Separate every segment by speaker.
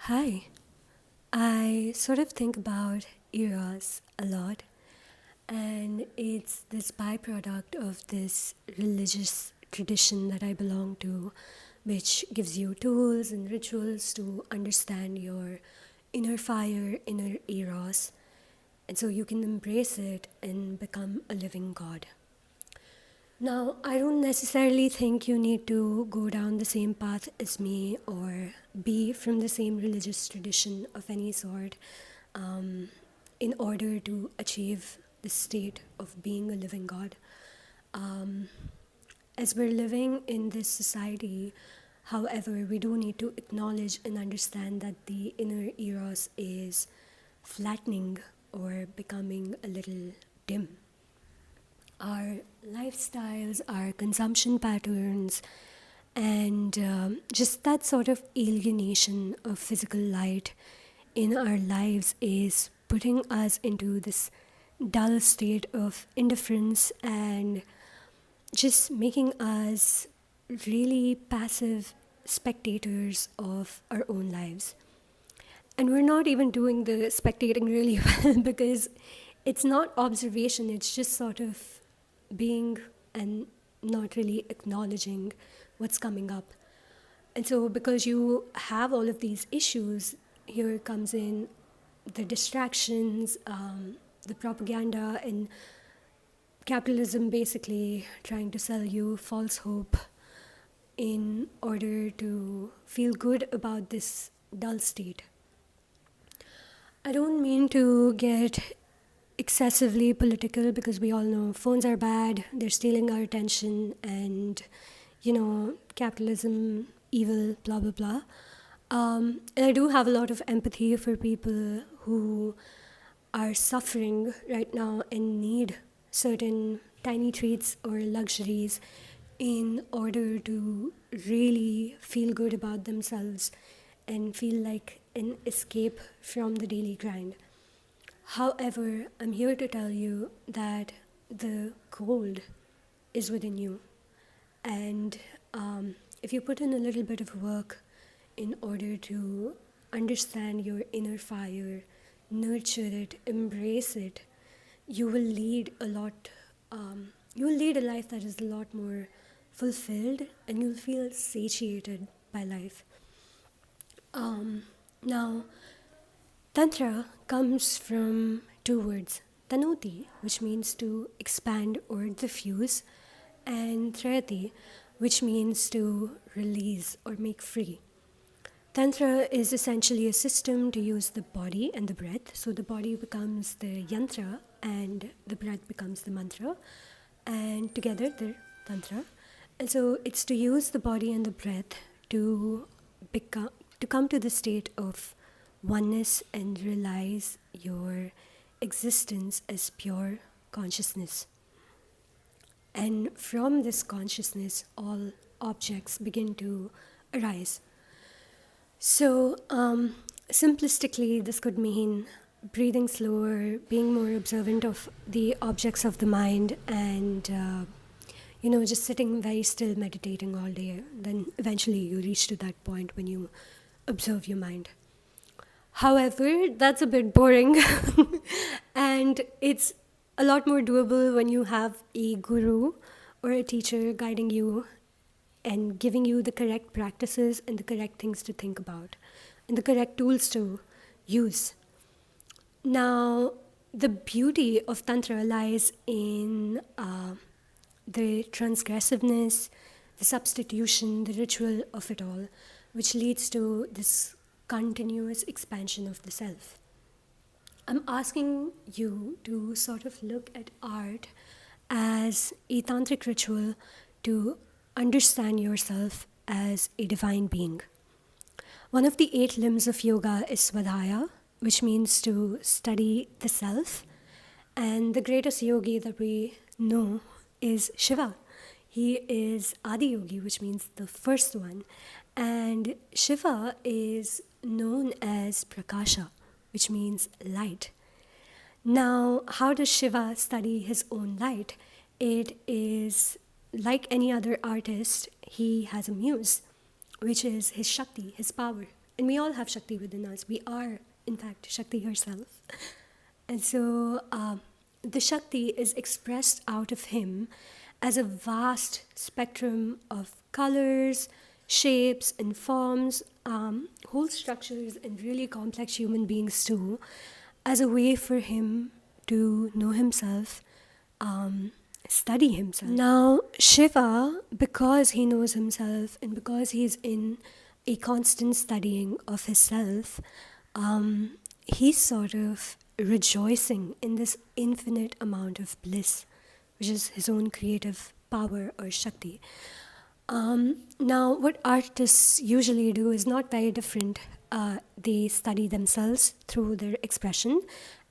Speaker 1: Hi. I sort of think about eros a lot, and it's this byproduct of this religious tradition that I belong to, which gives you tools and rituals to understand your inner fire, inner eros, and so you can embrace it and become a living god. Now, I don't necessarily think you need to go down the same path as me or be from the same religious tradition of any sort um, in order to achieve the state of being a living God. Um, as we're living in this society, however, we do need to acknowledge and understand that the inner eros is flattening or becoming a little dim. Our lifestyles, our consumption patterns, and just that sort of alienation of physical light in our lives is putting us into this dull state of indifference and just making us really passive spectators of our own lives. And we're not even doing the spectating really well because it's not observation, it's just sort of being and not really acknowledging what's coming up. And so, because you have all of these issues, here comes in the distractions, the propaganda, and capitalism basically trying to sell you false hope in order to feel good about this dull state. I don't mean to get excessively political because we all know phones are bad, they're stealing our attention, and capitalism, evil, blah blah blah. And I do have a lot of empathy for people who are suffering right now and need certain tiny treats or luxuries in order to really feel good about themselves and feel like an escape from the daily grind. However, I'm here to tell you that the gold is within you. And if you put in a little bit of work in order to understand your inner fire, nurture it, embrace it, you will lead a lot, you will lead a life that is a lot more fulfilled and you'll feel satiated by life. Now, Tantra comes from two words, tanoti, which means to expand or diffuse, and trayati, which means to release or make free. Tantra is essentially a system to use the body and the breath. So the body becomes the yantra and the breath becomes the mantra, and together they're tantra. And so it's to use the body and the breath to become to come to the state of oneness and realize your existence as pure consciousness. And from this consciousness, all objects begin to arise. So, simplistically, this could mean breathing slower, being more observant of the objects of the mind, and just sitting very still, meditating all day. Then eventually you reach to that point when you observe your mind. However, that's a bit boring and it's a lot more doable when you have a guru or a teacher guiding you and giving you the correct practices and the correct things to think about and the correct tools to use. Now, the beauty of Tantra lies in the transgressiveness, the substitution, the ritual of it all, which leads to this continuous expansion of the self. I'm asking you to sort of look at art as a tantric ritual to understand yourself as a divine being. One of the 8 limbs of yoga is svadhyaya, which means to study the self. And the greatest yogi that we know is Shiva. He is Adi Yogi, which means the first one. And Shiva is known as Prakasha, which means light. Now, how does Shiva study his own light? It is like any other artist, he has a muse, which is his Shakti, his power, And we all have Shakti within us. We are, in fact, Shakti herself. And so the Shakti is expressed out of him as a vast spectrum of colors, shapes, and forms, whole structures, and really complex human beings too, as a way for him to know himself, study himself. Now, Shiva, because he knows himself and because he's in a constant studying of himself, he's sort of rejoicing in this infinite amount of bliss, which is his own creative power or Shakti. Now, what artists usually do is not very different. They study themselves through their expression,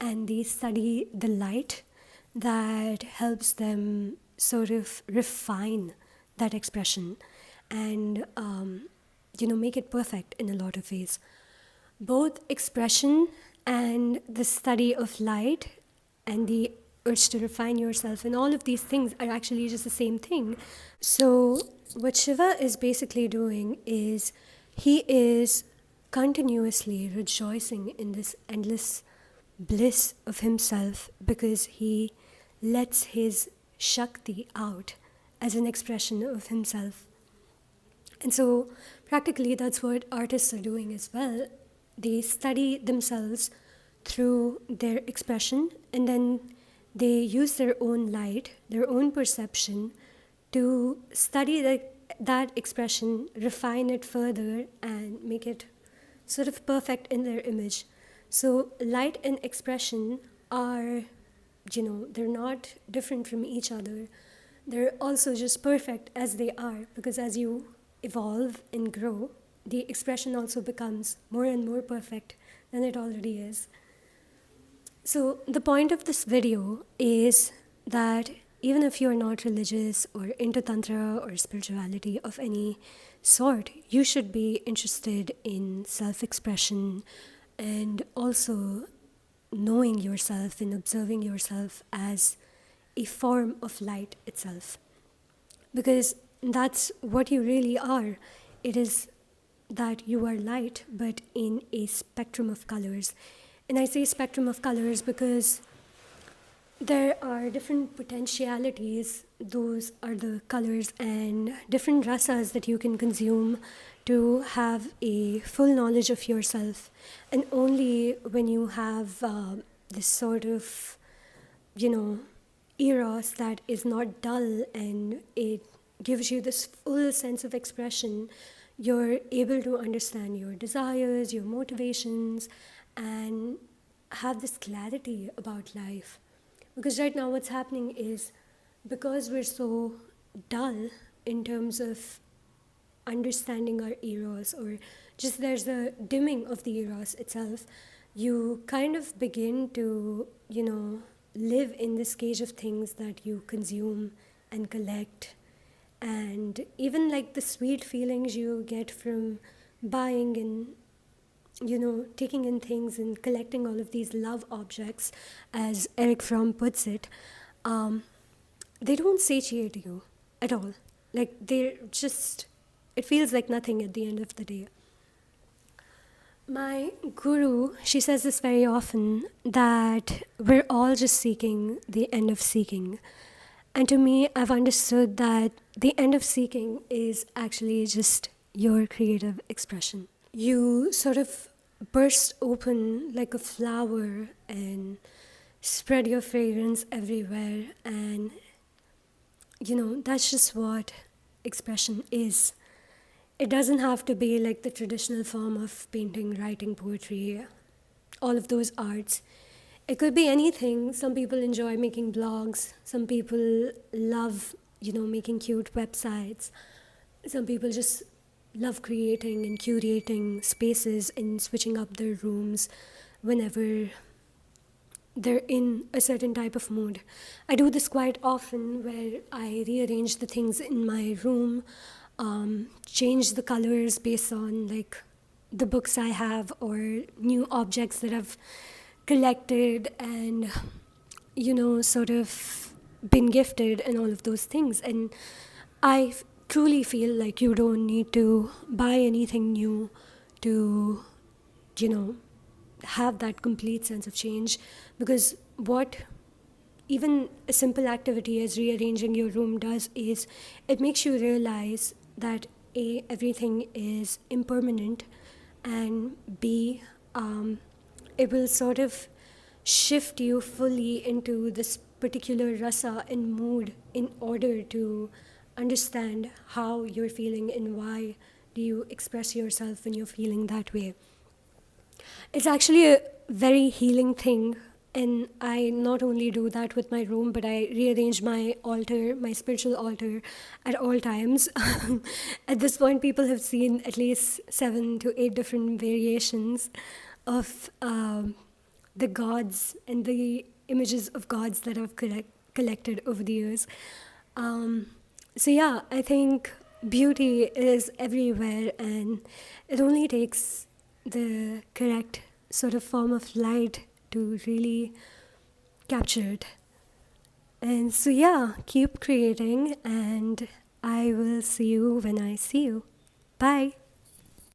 Speaker 1: and they study the light that helps them sort of refine that expression and make it perfect in a lot of ways. Both expression and the study of light and the urge to refine yourself and all of these things are actually just the same thing. So what Shiva is basically doing is he is continuously rejoicing in this endless bliss of himself because he lets his Shakti out as an expression of himself. And so practically that's what artists are doing as well. They study themselves through their expression, and then they use their own light, their own perception to study that expression, refine it further, and make it sort of perfect in their image. So light and expression are, they're not different from each other. They're also just perfect as they are, because as you evolve and grow, the expression also becomes more and more perfect than it already is. So the point of this video is that even if you're not religious or into tantra or spirituality of any sort, you should be interested in self-expression and also knowing yourself and observing yourself as a form of light itself. Because that's what you really are. It is that you are light, but in a spectrum of colors. And I say spectrum of colors because there are different potentialities. Those are the colors and different rasas that you can consume to have a full knowledge of yourself. And only when you have this sort of, eros that is not dull and it gives you this full sense of expression, you're able to understand your desires, your motivations, and have this clarity about life. Because right now what's happening is, because we're so dull in terms of understanding our eros, or just there's a dimming of the eros itself, you kind of begin to, live in this cage of things that you consume and collect. And even like the sweet feelings you get from buying and, taking in things and collecting all of these love objects, as Eric Fromm puts it, they don't satiate you at all. Like they're just, it feels like nothing at the end of the day. My guru, she says this very often, that we're all just seeking the end of seeking. And to me, I've understood that the end of seeking is actually just your creative expression. You sort of burst open like a flower and spread your fragrance everywhere. And, that's just what expression is. It doesn't have to be like the traditional form of painting, writing, poetry, all of those arts. It could be anything. Some people enjoy making blogs. Some people love, making cute websites. Some people just love creating and curating spaces and switching up their rooms whenever they're in a certain type of mood. I do this quite often, where I rearrange the things in my room, change the colors based on like the books I have or new objects that I've collected and, sort of been gifted and all of those things. And I truly feel like you don't need to buy anything new to, you know, have that complete sense of change. Because what even a simple activity as rearranging your room does is it makes you realize that A, everything is impermanent, and B, it will sort of shift you fully into this particular rasa and mood in order to understand how you're feeling and why do you express yourself when you're feeling that way. It's actually a very healing thing. And I not only do that with my room, but I rearrange my altar, my spiritual altar, at all times. At this point, people have seen at least 7 to 8 different variations of the gods and the images of gods that I've collected over the years. Um, so, yeah, I think beauty is everywhere, and it only takes the correct sort of form of light to really capture it. And so, yeah, keep creating, and I will see you when I see you. Bye.